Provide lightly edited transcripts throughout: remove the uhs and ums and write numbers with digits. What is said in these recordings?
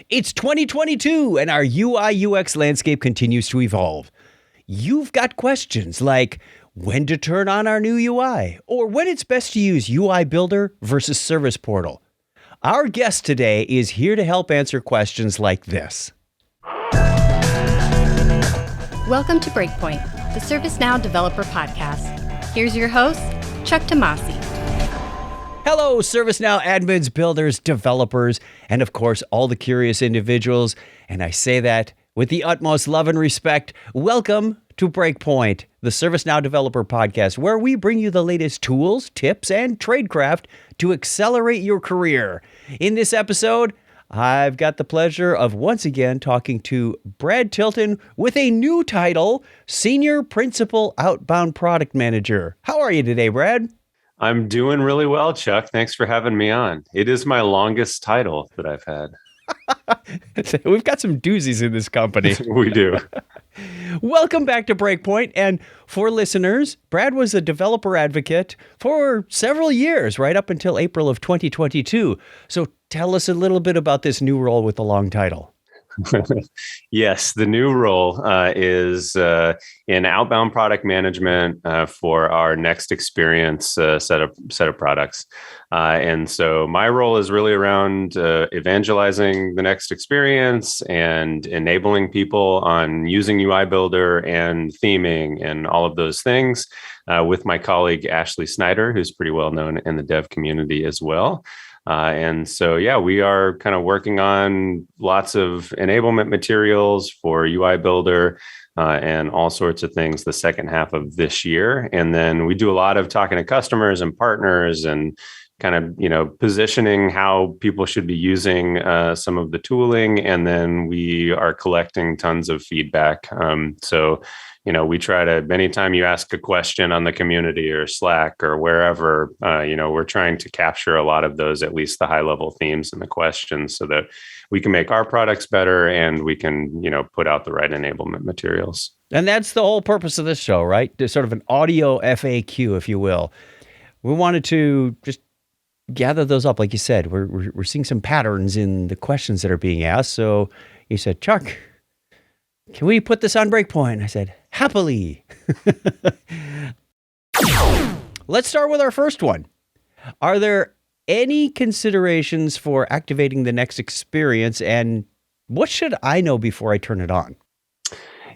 It's 2022 and our UI UX landscape continues to evolve. You've got questions like when to turn on our new UI or when it's best to use UI Builder versus Service Portal. Our guest today is here to help answer questions like this. Welcome to Breakpoint, the ServiceNow Developer Podcast. Here's your host, Chuck Tomasi. Hello, ServiceNow admins, builders, developers, and of course, all the curious individuals. And I say that with the utmost love and respect. Welcome to Breakpoint, the ServiceNow Developer Podcast, where we bring you the latest tools, tips, and tradecraft to accelerate your career. In this episode, I've got the pleasure of once again talking to Brad Tilton with a new title, Senior Principal Outbound Product Manager. How are you today, Brad? I'm doing really well, Chuck. Thanks for having me on. It is my longest title that I've had. We've got some doozies in this company. We do. Welcome back to Breakpoint. And for listeners, Brad was a developer advocate for several years, right up until April of 2022. So tell us a little bit about this new role with the long title. Yes, the new role is in outbound product management for our next experience set of products. And so my role is really around evangelizing the next experience and enabling people on using UI Builder and theming and all of those things with my colleague, Ashley Snyder, who's pretty well known in the dev community as well. And so, we are kind of working on lots of enablement materials for UI Builder and all sorts of things the second half of this year. And then we do a lot of talking to customers and partners and kind of, positioning how people should be using some of the tooling. And then we are collecting tons of feedback. We try to, anytime you ask a question on the community or Slack or wherever, we're trying to capture a lot of those, at least the high level themes and the questions so that we can make our products better and we can, put out the right enablement materials. And that's the whole purpose of this show, right? There's sort of an audio FAQ, if you will. We wanted to just gather those up. Like you said, we're seeing some patterns in the questions that are being asked. So you said, Chuck, can we put this on Breakpoint? I said, happily. Let's start with our first one. Are there any considerations for activating the next experience, and what should I know before I turn it on?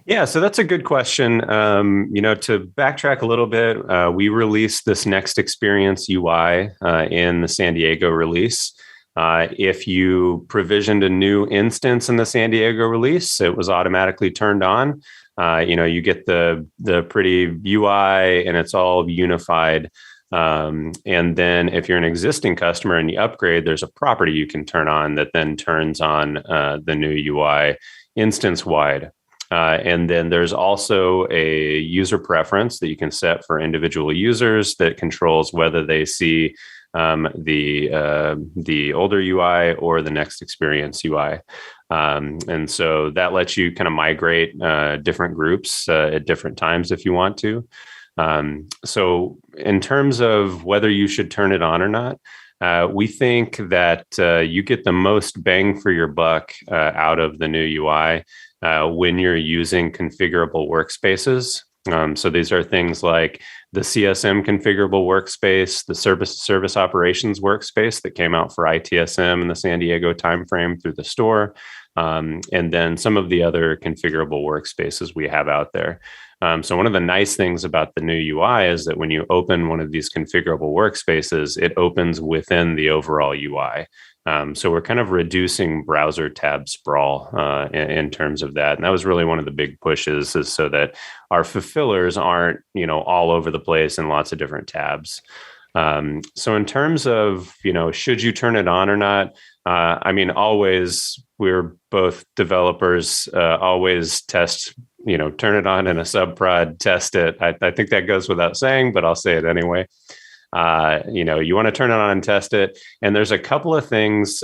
Yeah, so that's a good question. To backtrack a little bit, we released this next experience UI in the San Diego release. If you provisioned a new instance in the San Diego release, it was automatically turned on. You get the pretty UI and it's all unified. And then if you're an existing customer and you upgrade, there's a property you can turn on that then turns on the new UI instance wide. And then there's also a user preference that you can set for individual users that controls whether they see the older UI or the next experience UI. And so that lets you kind of migrate different groups at different times if you want to. So in terms of whether you should turn it on or not, we think that you get the most bang for your buck out of the new UI when you're using configurable workspaces. So these are things like the CSM configurable workspace, the service operations workspace that came out for ITSM in the San Diego timeframe through the store, and then some of the other configurable workspaces we have out there. So one of the nice things about the new UI is that when you open one of these configurable workspaces, it opens within the overall UI. So we're kind of reducing browser tab sprawl in terms of that. And that was really one of the big pushes, is so that our fulfillers aren't, all over the place in lots of different tabs. So in terms of, should you turn it on or not? Always, we're both developers, always test, turn it on in a subprod, test it. I think that goes without saying, but I'll say it anyway. You want to turn it on and test it. And there's a couple of things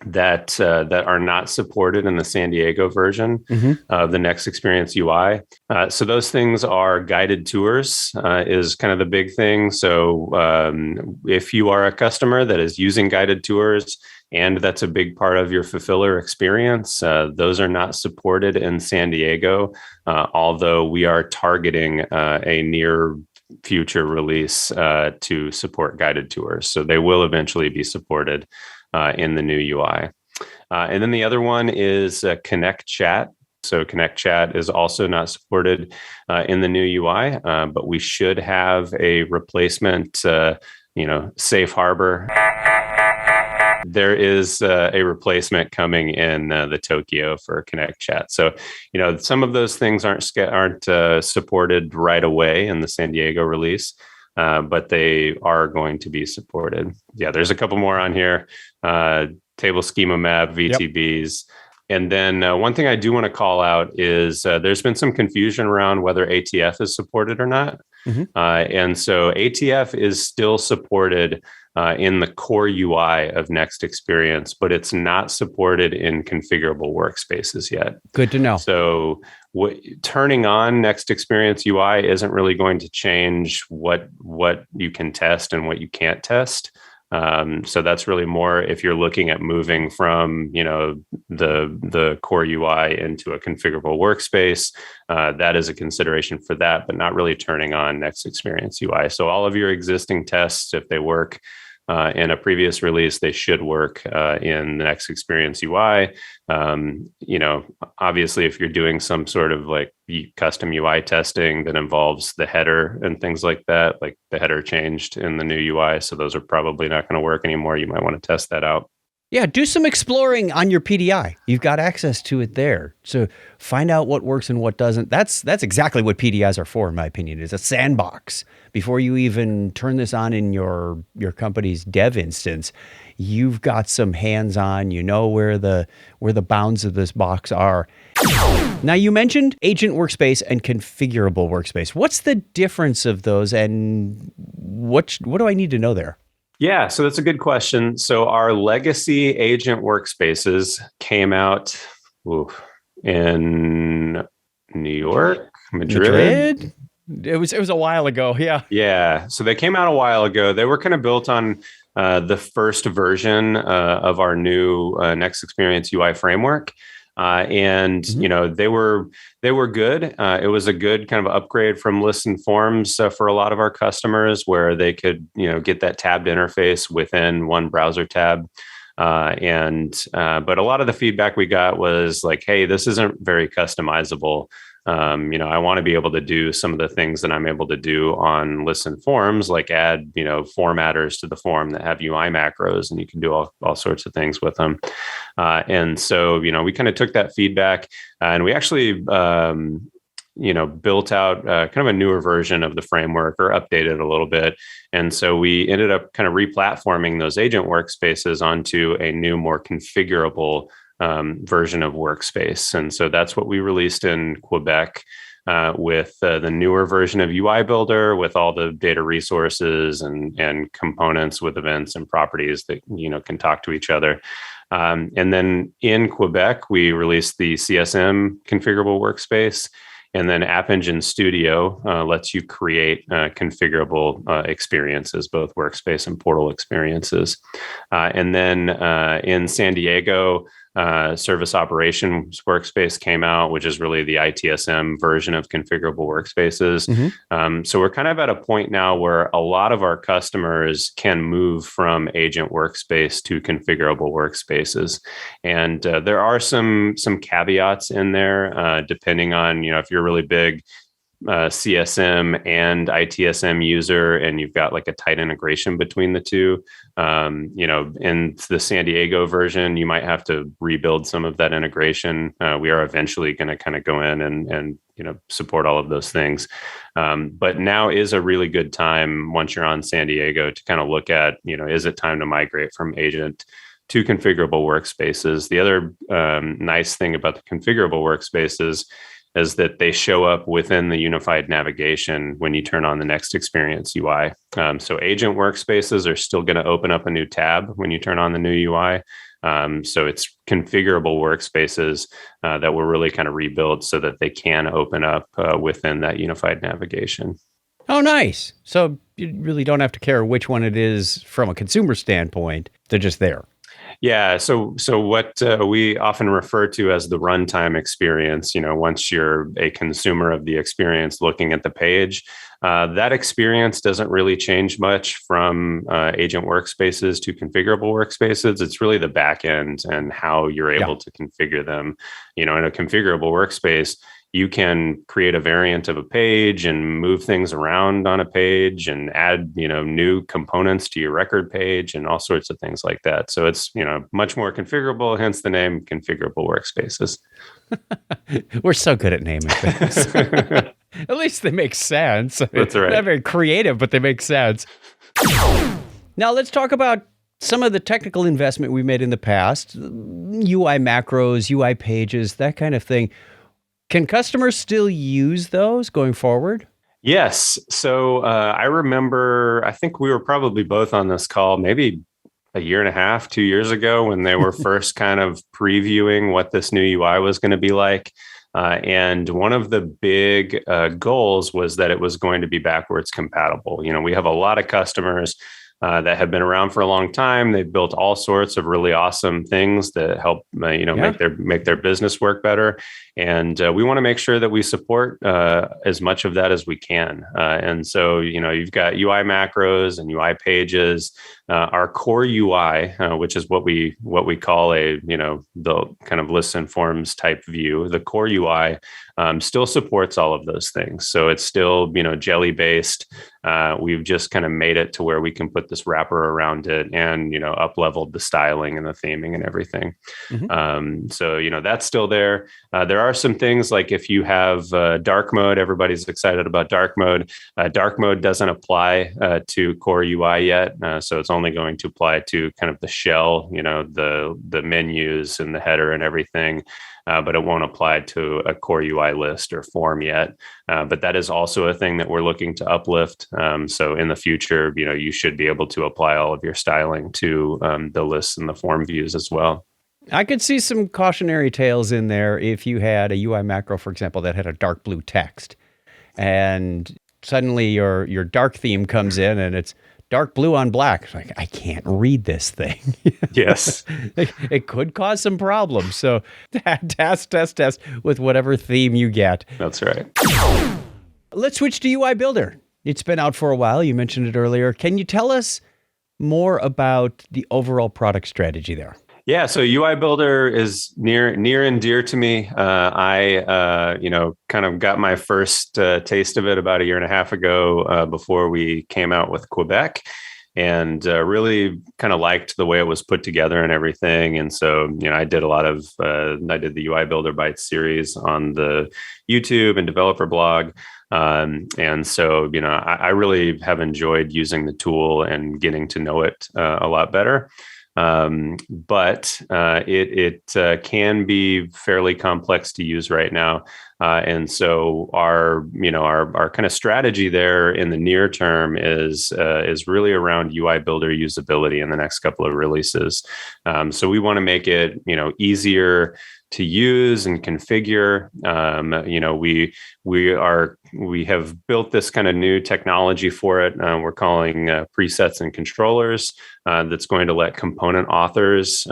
that are not supported in the San Diego version of the Next Experience UI. So those things are guided tours is kind of the big thing. So if you are a customer that is using guided tours and that's a big part of your fulfiller experience. Those are not supported in San Diego, although we are targeting a near future release to support guided tours. So they will eventually be supported in the new UI. And then the other one is Connect Chat. So Connect Chat is also not supported in the new UI, but we should have a replacement, safe harbor. There is a replacement coming in the Tokyo for Connect Chat. So, some of those things aren't supported right away in the San Diego release, but they are going to be supported. Yeah, there's a couple more on here. Table schema map, VTBs. Yep. And then one thing I do want to call out is there's been some confusion around whether ATF is supported or not. Mm-hmm. And so ATF is still supported in the core UI of Next Experience, but it's not supported in configurable workspaces yet. Good to know. So turning on Next Experience UI isn't really going to change what you can test and what you can't test. So that's really more if you're looking at moving from, the core UI into a configurable workspace, that is a consideration for that, but not really turning on Next Experience UI. So all of your existing tests, if they work in a previous release, they should work in the Next Experience UI. Obviously, if you're doing some sort of like custom UI testing that involves the header and things like that, like the header changed in the new UI, so those are probably not going to work anymore. You might want to test that out. Yeah, do some exploring on your PDI. You've got access to it there. So find out what works and what doesn't. That's exactly what PDIs are for, in my opinion. It's a sandbox. Before you even turn this on in your company's dev instance, you've got some hands-on, where the bounds of this box are. Now, you mentioned Agent Workspace and Configurable Workspace. What's the difference of those, and what do I need to know there? Yeah, so that's a good question. So our legacy agent workspaces came out in New York, Madrid. It was a while ago. Yeah. Yeah. So they came out a while ago. They were kind of built on the first version of our new Next Experience UI framework. And they were good. It was a good kind of upgrade from lists and forms for a lot of our customers, where they could get that tabbed interface within one browser tab. But a lot of the feedback we got was like, hey, this isn't very customizable. I want to be able to do some of the things that I'm able to do on lists and forms, like add, formatters to the form that have UI macros, and you can do all sorts of things with them. And so, we kind of took that feedback and we actually, built out kind of a newer version of the framework, or updated a little bit. And so we ended up kind of replatforming those agent workspaces onto a new, more configurable version of Workspace. And so that's what we released in Quebec with the newer version of UI Builder, with all the data resources and components with events and properties that can talk to each other. And then in Quebec, we released the CSM configurable workspace. And then App Engine Studio lets you create configurable experiences, both workspace and portal experiences. And then in San Diego, Service Operations Workspace came out, which is really the ITSM version of configurable workspaces. Mm-hmm. So we're kind of at a point now where a lot of our customers can move from agent workspace to configurable workspaces. And there are some caveats in there, depending on, if you're really big CSM and ITSM user, and you've got like a tight integration between the two. In the San Diego version, you might have to rebuild some of that integration. We are eventually going to kind of go in and support all of those things. But now is a really good time, once you're on San Diego, to kind of look at, is it time to migrate from agent to configurable workspaces? The other nice thing about the configurable workspaces is that they show up within the unified navigation when you turn on the Next Experience UI. So agent workspaces are still going to open up a new tab when you turn on the new UI. So it's configurable workspaces that were really kind of rebuilt so that they can open up within that unified navigation. Oh, nice. So you really don't have to care which one it is from a consumer standpoint. They're just there. Yeah. So what we often refer to as the runtime experience, once you're a consumer of the experience looking at the page, that experience doesn't really change much from agent workspaces to configurable workspaces. It's really the back end and how you're able to configure them. In a configurable workspace, you can create a variant of a page and move things around on a page and add, new components to your record page and all sorts of things like that. So it's, much more configurable, hence the name configurable workspaces. We're so good at naming things. At least they make sense. That's right. They're not very creative, but they make sense. Now let's talk about some of the technical investment we made in the past, UI macros, UI pages, that kind of thing. Can customers still use those going forward? Yes. So I remember, I think we were probably both on this call, maybe a year and a half, 2 years ago, when they were first kind of previewing what this new UI was going to be like. And one of the big goals was that it was going to be backwards compatible. We have a lot of customers that have been around for a long time. They've built all sorts of really awesome things that help, make their business work better. And we want to make sure that we support as much of that as we can. And so, you've got UI macros and UI pages. Our core UI, which is what we call the kind of lists and forms type view. The core UI still supports all of those things. So it's still, jelly based. We've just kind of made it to where we can put this wrapper around it and, up leveled the styling and the theming and everything. Mm-hmm. So, that's still there. There are some things like if you have dark mode, everybody's excited about dark mode. Dark mode doesn't apply to core UI yet. So it's only going to apply to kind of the shell, the menus and the header and everything. But it won't apply to a core UI list or form yet. But that is also a thing that we're looking to uplift. So in the future, you should be able to apply all of your styling to the lists and the form views as well. I could see some cautionary tales in there if you had a UI macro, for example, that had a dark blue text. And suddenly your dark theme comes in and it's dark blue on black. It's like, I can't read this thing. Yes. It could cause some problems. So test with whatever theme you get. That's right. Let's switch to UI Builder. It's been out for a while. You mentioned it earlier. Can you tell us more about the overall product strategy there? Yeah, so UI Builder is near and dear to me. I kind of got my first taste of it about a year and a half ago before we came out with Quebec, and really kind of liked the way it was put together and everything. And so, I did I did the UI Builder Bytes series on the YouTube and developer blog. And so, I really have enjoyed using the tool and getting to know it a lot better. But it can be fairly complex to use right now. And so our kind of strategy there in the near term is really around UI Builder usability in the next couple of releases. So we want to make it, easier to use and configure. We have built this kind of new technology for it. We're calling presets and controllers. That's going to let component authors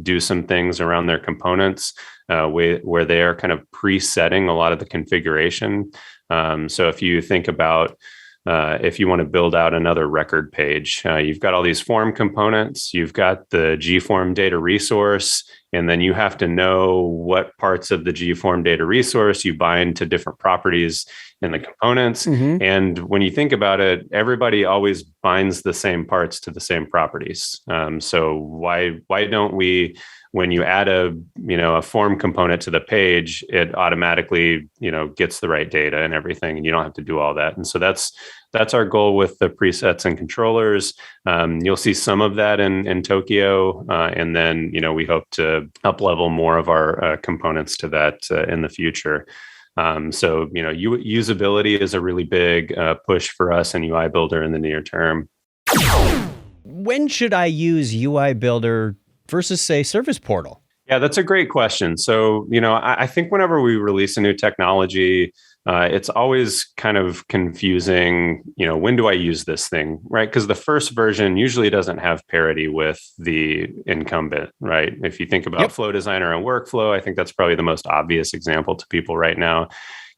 do some things around their components where they are kind of presetting a lot of the configuration. So if you think about if you want to build out another record page, you've got all these form components, you've got the GForm data resource, and then you have to know what parts of the GForm data resource you bind to different properties in the components. Mm-hmm. And when you think about it, everybody always binds the same parts to the same properties. So why don't we, when you add a form component to the page, it automatically, gets the right data and everything, and you don't have to do all that. And so that's our goal with the presets and controllers. You'll see some of that in Tokyo, and then we hope to up level more of our components to that in the future. So usability is a really big push for us in UI Builder in the near term. When should I use UI Builder versus, say, Service Portal? Yeah, that's a great question. So, I think whenever we release a new technology, it's always kind of confusing, when do I use this thing, right? Because the first version usually doesn't have parity with the incumbent, right? If you think about Flow Designer and Workflow, I think that's probably the most obvious example to people right now.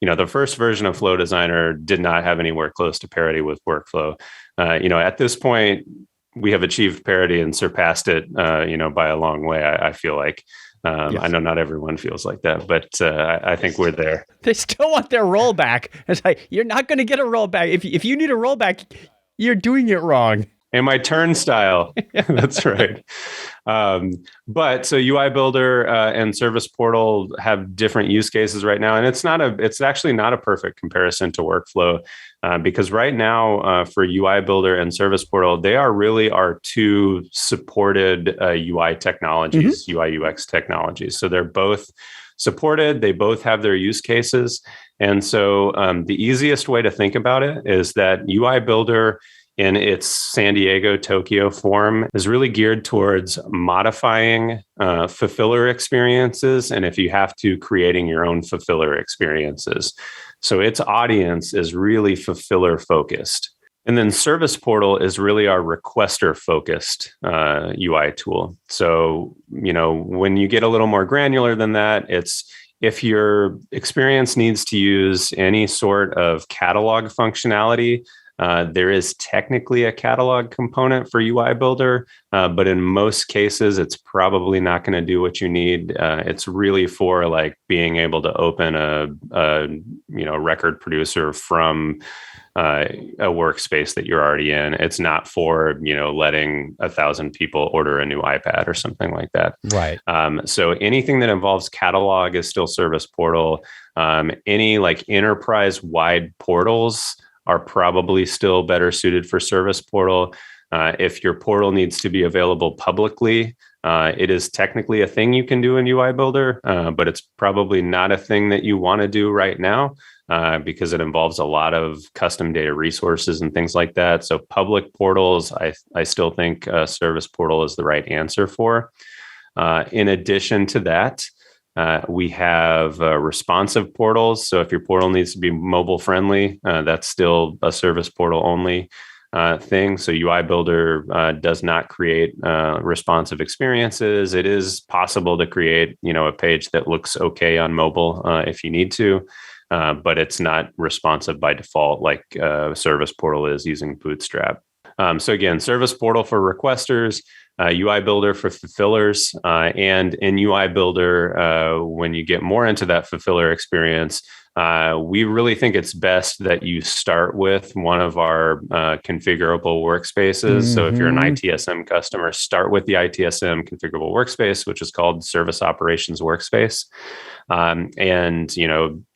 The first version of Flow Designer did not have anywhere close to parity with Workflow. At this point, we have achieved parity and surpassed it, by a long way, I feel like. Yes. I know not everyone feels like that, but I think we're there. They still want their rollback. It's like, you're not going to get a rollback. If you need a rollback, you're doing it wrong. And my turnstile. That's right. But so UI Builder and Service Portal have different use cases right now, and it's actually not a perfect comparison to Workflow because right now for UI Builder and Service Portal, they are really our two supported UI technologies, UI UX technologies. So they're both supported. They both have their use cases, and so the easiest way to think about it is that UI Builder in its San Diego, Tokyo form is really geared towards modifying fulfiller experiences. And if you have to, creating your own fulfiller experiences. So its audience is really fulfiller focused. And then Service Portal is really our requester focused UI tool. So, when you get a little more granular than that, it's if your experience needs to use any sort of catalog functionality, there is technically a catalog component for UI Builder, but in most cases, it's probably not going to do what you need. It's really for like being able to open a record producer from a workspace that you're already in. It's not for letting 1,000 people order a new iPad or something like that. Right. So anything that involves catalog is still Service Portal. Any like enterprise-wide portals are probably still better suited for Service Portal. If your portal needs to be available publicly, it is technically a thing you can do in UI Builder, but it's probably not a thing that you want to do right now because it involves a lot of custom data resources and things like that. So public portals, I still think Service Portal is the right answer for. In addition to that, we have responsive portals. So if your portal needs to be mobile friendly, that's still a Service Portal only thing. So UI Builder does not create responsive experiences. It is possible to create, a page that looks okay on mobile if you need to, but it's not responsive by default like Service Portal is using Bootstrap. So again, Service Portal for requesters, UI Builder for fulfillers, and in UI Builder, when you get more into that fulfiller experience, we really think it's best that you start with one of our configurable workspaces. So if you're an ITSM customer, start with the ITSM configurable workspace, which is called Service Operations Workspace, and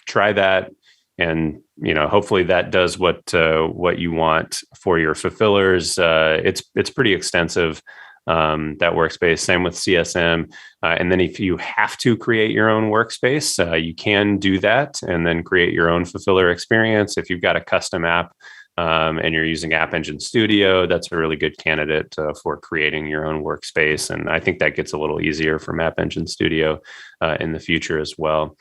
try that. And hopefully that does what you want for your fulfillers. It's pretty extensive, that workspace. Same with CSM. And then if you have to create your own workspace, you can do that and then create your own fulfiller experience. If you've got a custom app and you're using App Engine Studio, that's a really good candidate for creating your own workspace. And I think that gets a little easier from App Engine Studio in the future as well.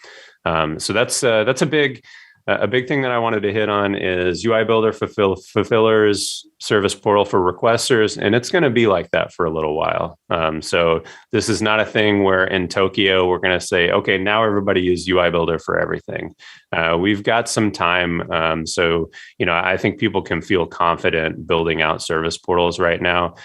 So that's a big thing that I wanted to hit on is UI Builder fulfillers, Service Portal for requesters, and it's going to be like that for a little while. So this is not a thing where in Tokyo we're going to say, okay, now everybody use UI Builder for everything. We've got some time, so I think people can feel confident building out service portals right now.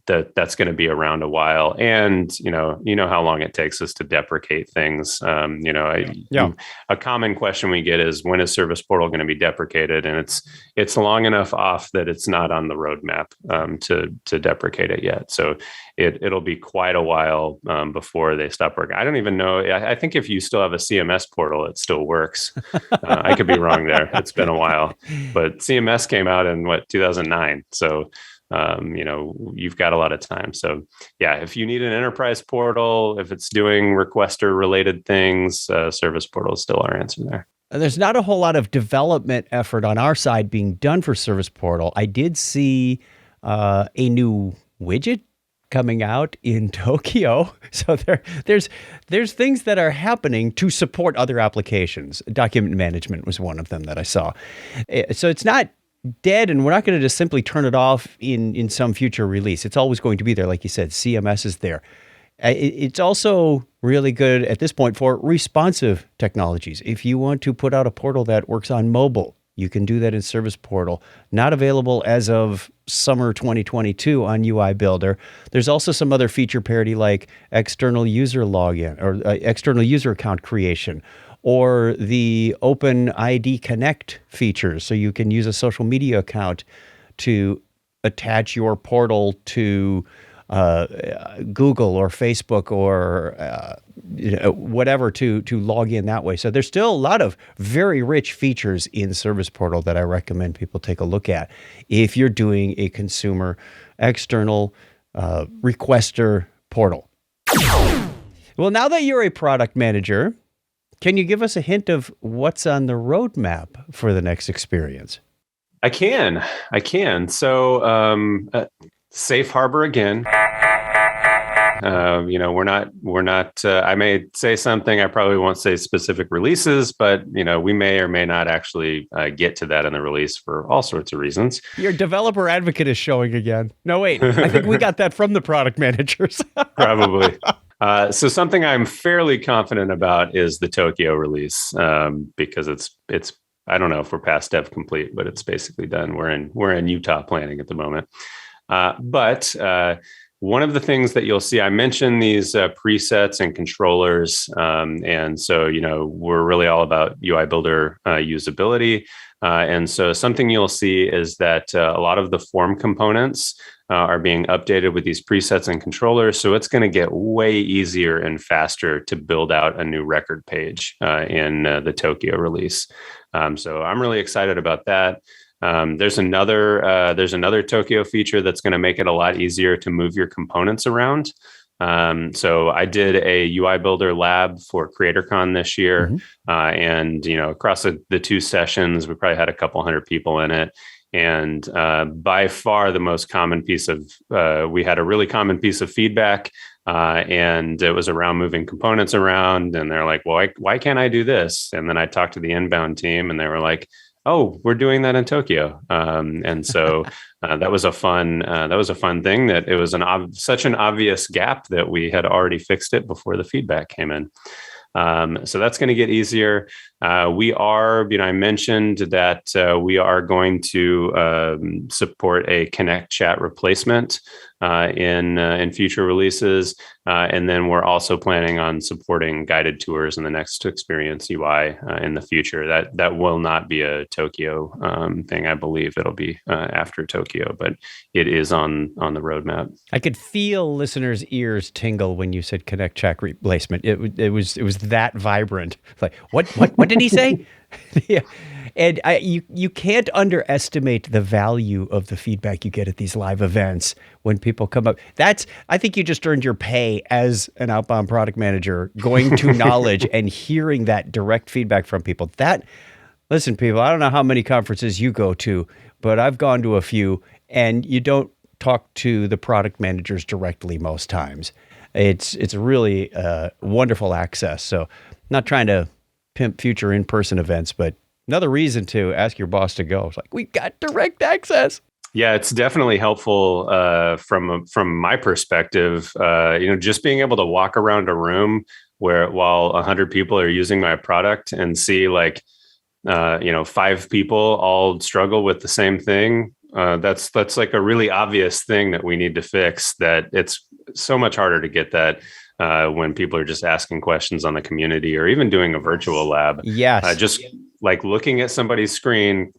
That's going to be around a while, and how long it takes us to deprecate things. A common question we get is, when is Service Portal going to be deprecated? And it's long enough off that it's not on the roadmap to deprecate it yet. So it'll be quite a while before they stop working. I don't even know. I think if you still have a CMS portal, it still works. I could be wrong there. It's been a while, but CMS came out in 2009. So. You've got a lot of time. So yeah, if you need an enterprise portal, if it's doing requester related things, Service Portal is still our answer there. There's not a whole lot of development effort on our side being done for Service Portal. I did see a new widget coming out in Tokyo. So there's things that are happening to support other applications. Document management was one of them that I saw. So it's not dead, and we're not going to just simply turn it off in some future release. It's always going to be there. Like you said, CMS is there. It's also really good at this point for responsive technologies. If you want to put out a portal that works on mobile, you can do that in Service Portal. Not available as of summer 2022 on UI Builder. There's also some other feature parity like external user login or external user account creation, or the Open ID Connect features. So you can use a social media account to attach your portal to Google or Facebook or whatever to log in that way. So there's still a lot of very rich features in Service Portal that I recommend people take a look at if you're doing a consumer external requester portal. Well, now that you're a product manager, can you give us a hint of what's on the roadmap for the next experience? I can. So, safe harbor again. We're not. I may say something. I probably won't say specific releases, but we may or may not actually get to that in the release for all sorts of reasons. Your developer advocate is showing again. No, wait. I think we got that from the product managers. Probably. So something I'm fairly confident about is the Tokyo release, because it's. I don't know if we're past dev complete, but it's basically done. We're in Utah planning at the moment. But one of the things that you'll see, I mentioned these presets and controllers. And so, we're really all about UI Builder usability. And so something you'll see is that a lot of the form components are being updated with these presets and controllers. So it's going to get way easier and faster to build out a new record page in the Tokyo release. So I'm really excited about that. There's another Tokyo feature that's going to make it a lot easier to move your components around. So I did a UI Builder lab for CreatorCon this year. Mm-hmm. And, across the two sessions, we probably had a couple hundred people in it. And by far the most common piece of, we had a really common piece of feedback, and it was around moving components around. And they're like, well, why can't I do this? And then I talked to the inbound team and they were like, oh, we're doing that in Tokyo. And so that was a fun thing, that it was such an obvious gap that we had already fixed it before the feedback came in. So that's going to get easier. I mentioned that we are going to support a Connect chat replacement in future releases. And then we're also planning on supporting guided tours in the next experience UI in the future. That will not be a Tokyo thing. I believe it'll be after Tokyo, but it is on the roadmap. I could feel listeners' ears tingle when you said Connect chat replacement. It was that vibrant. Like, what did he say? Yeah. And you can't underestimate the value of the feedback you get at these live events when people come up. I think you just earned your pay as an outbound product manager, going to Knowledge and hearing that direct feedback from people. Listen, people, I don't know how many conferences you go to, but I've gone to a few, and you don't talk to the product managers directly most times. It's really wonderful access. So I'm not trying to pimp future in-person events, but another reason to ask your boss to go. It's like, we've got direct access. Yeah, it's definitely helpful from my perspective. Just being able to walk around a room while 100 people are using my product and see 5 people all struggle with the same thing. That's like a really obvious thing that we need to fix. That it's so much harder to get that when people are just asking questions on the community or even doing a virtual lab. Yes. Just like looking at somebody's screen,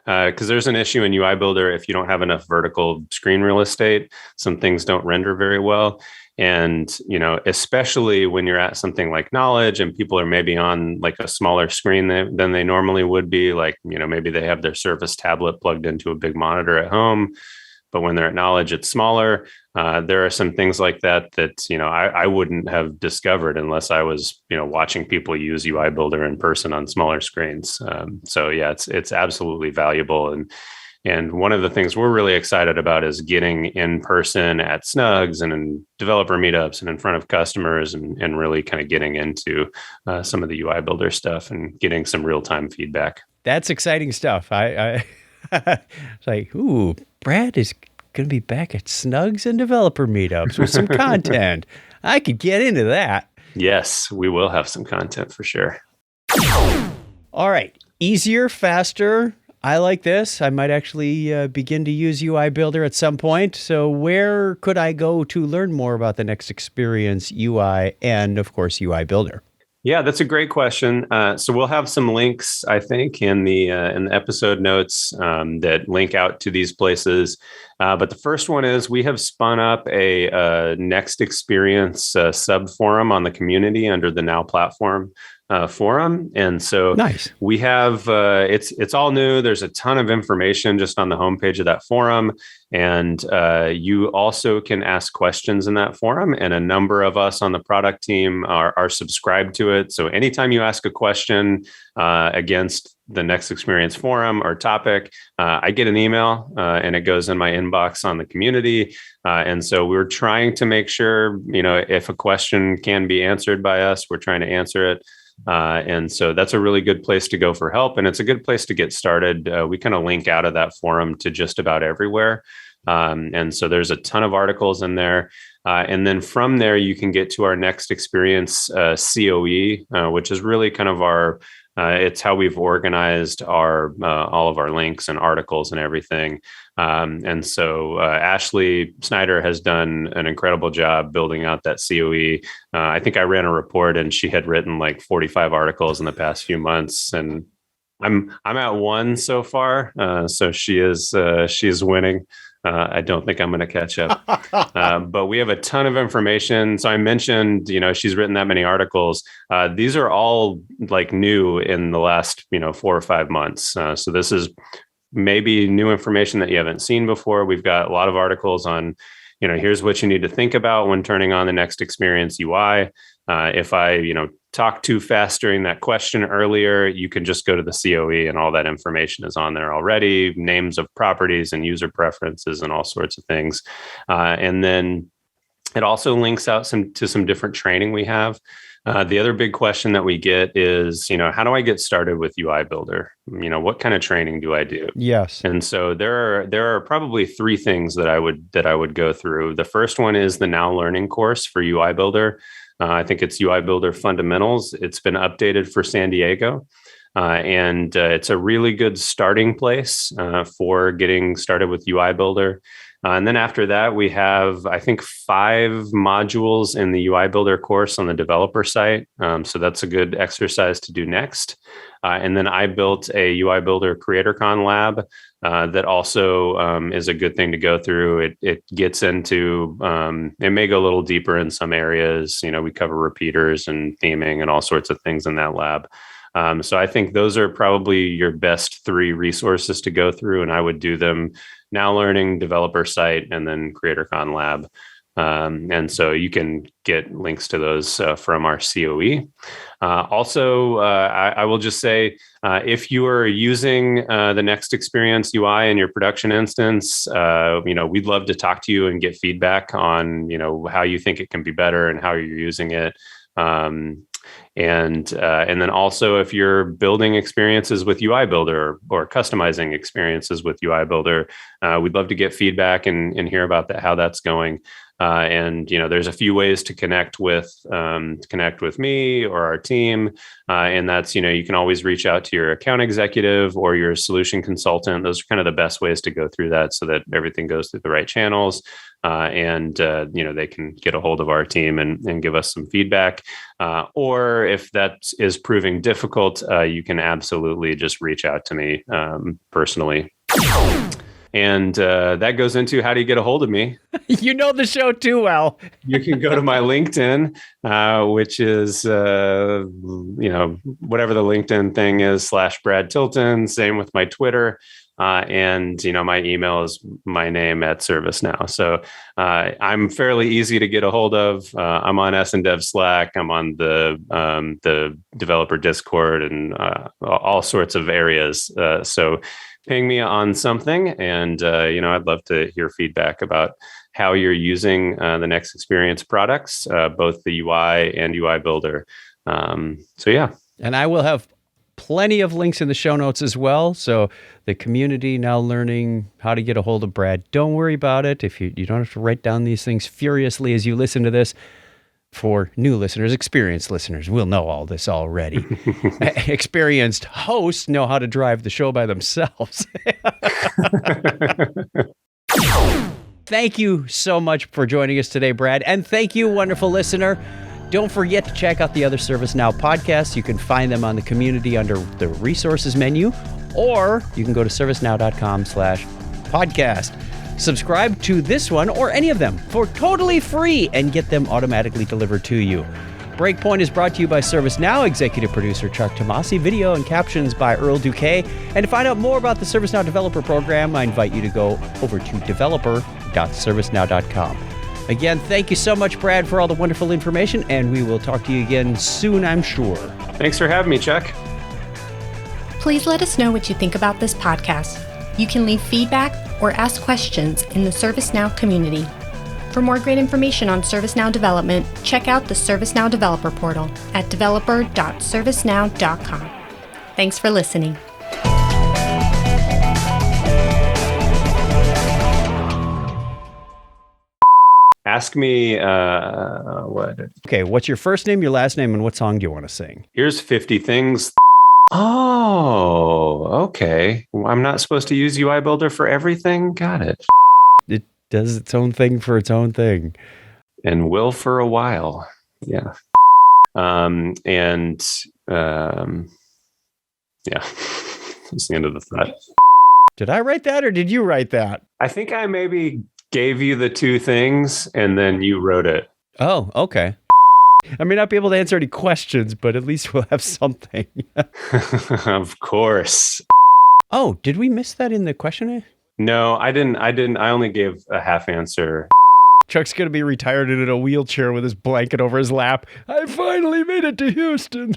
because there's an issue in UI Builder if you don't have enough vertical screen real estate, some things don't render very well. And, especially when you're at something like Knowledge and people are maybe on like a smaller screen than they normally would be, like, maybe they have their Surface tablet plugged into a big monitor at home, but when they're at Knowledge, it's smaller. There are some things like that I wouldn't have discovered unless I was, watching people use UI Builder in person on smaller screens. So yeah, it's absolutely valuable. And And one of the things we're really excited about is getting in person at Snugs and in developer meetups and in front of customers and really kind of getting into some of the UI Builder stuff and getting some real-time feedback. That's exciting stuff. I it's like, ooh, Brad is going to be back at Snugs and developer meetups with some content. I could get into that. Yes, we will have some content for sure. All right. Easier, faster. I like this. I might actually begin to use UI Builder at some point. So where could I go to learn more about the Next Experience UI and, of course, UI Builder? Yeah, that's a great question. So we'll have some links, I think, in the episode notes that link out to these places. But the first one is we have spun up a Next Experience sub forum on the community under the Now Platform forum. And so nice. We have, it's all new. There's a ton of information just on the homepage of that forum. And you also can ask questions in that forum. And a number of us on the product team are subscribed to it. So anytime you ask a question against the Next Experience forum or topic, I get an email and it goes in my inbox on the community. And so we're trying to make sure, if a question can be answered by us, we're trying to answer it. And so that's a really good place to go for help. And it's a good place to get started. We kind of link out of that forum to just about everywhere. And so there's a ton of articles in there. And then from there, you can get to our Next Experience COE, which is really kind of our, it's how we've organized our all of our links and articles and everything. And so Ashley Snyder has done an incredible job building out that COE. I think I ran a report and she had written like 45 articles in the past few months, and I'm at one so far. So she is winning. I don't think I'm going to catch up, but we have a ton of information. So I mentioned, she's written that many articles. These are all like new in the last, 4 or 5 months. So this is maybe new information that you haven't seen before. We've got a lot of articles on, here's what you need to think about when turning on the Next Experience UI. If I, talk too fast during that question earlier, you can just go to the COE and all that information is on there already, names of properties and user preferences and all sorts of things. And then it also links out to some different training we have. The other big question that we get is, how do I get started with UI Builder? What kind of training do I do? Yes. And so there are probably 3 things that I would go through. The first one is the Now Learning course for UI Builder. I think it's UI Builder Fundamentals. It's been updated for San Diego. And it's a really good starting place for getting started with UI Builder. And then after that, we have, I think, 5 modules in the UI Builder course on the developer site. So that's a good exercise to do next. And then I built a UI Builder CreatorCon lab that also is a good thing to go through. It gets into, it may go a little deeper in some areas. We cover repeaters and theming and all sorts of things in that lab. So I think those are probably your best 3 resources to go through, and I would do them Now Learning, developer site, and then CreatorCon lab. And so you can get links to those from our COE. Also, I will just say, if you are using the Next Experience UI in your production instance, we'd love to talk to you and get feedback on, how you think it can be better and how you're using it. And then also, if you're building experiences with UI Builder or customizing experiences with UI Builder, we'd love to get feedback and hear about how that's going. And there's a few ways to connect with me or our team, and that's you can always reach out to your account executive or your solution consultant. Those are kind of the best ways to go through that, so that everything goes through the right channels, and they can get a hold of our team and give us some feedback. Or if that is proving difficult, you can absolutely just reach out to me personally. And that goes into, how do you get a hold of me? You know the show too well. You can go to my LinkedIn, which is, whatever the LinkedIn thing is, /Brad Tilton. Same with my Twitter. And my email is my name at ServiceNow. So I'm fairly easy to get a hold of. I'm on S&Dev Slack. I'm on the developer Discord and all sorts of areas. So ping me on something. And, I'd love to hear feedback about how you're using the Next Experience products, both the UI and UI Builder. Yeah. And I will have plenty of links in the show notes as well. So the community now learning how to get a hold of Brad. Don't worry about it. If you don't have to write down these things furiously as you listen to this. For new listeners, experienced listeners, we'll know all this already. Experienced hosts know how to drive the show by themselves. Thank you so much for joining us today, Brad. And thank you, wonderful listener. Don't forget to check out the other ServiceNow podcasts. You can find them on the community under the resources menu, or you can go to servicenow.com/podcast. Subscribe to this one or any of them for totally free and get them automatically delivered to you. Breakpoint is brought to you by ServiceNow, executive producer Chuck Tomasi, video and captions by Earl Duque. And to find out more about the ServiceNow Developer Program, I invite you to go over to developer.servicenow.com. Again, thank you so much, Brad, for all the wonderful information, and we will talk to you again soon, I'm sure. Thanks for having me, Chuck. Please let us know what you think about this podcast. You can leave feedback or ask questions in the ServiceNow community. For more great information on ServiceNow development, check out the ServiceNow Developer portal at developer.servicenow.com. Thanks for listening. Ask me what? Okay, what's your first name, your last name, and what song do you want to sing? Here's 50 things. Oh, okay. Well, I'm not supposed to use UI Builder for everything? Got it. It does its own thing for its own thing. And will for a while. Yeah. Yeah. That's the end of the thought. Did I write that or did you write that? I think I maybe gave you the two things and then you wrote it. Oh, okay. I may not be able to answer any questions, but at least we'll have something. Of course. Oh, did we miss that in the questionnaire? No, I didn't. I only gave a half answer. Chuck's going to be retired in a wheelchair with his blanket over his lap. I finally made it to Houston.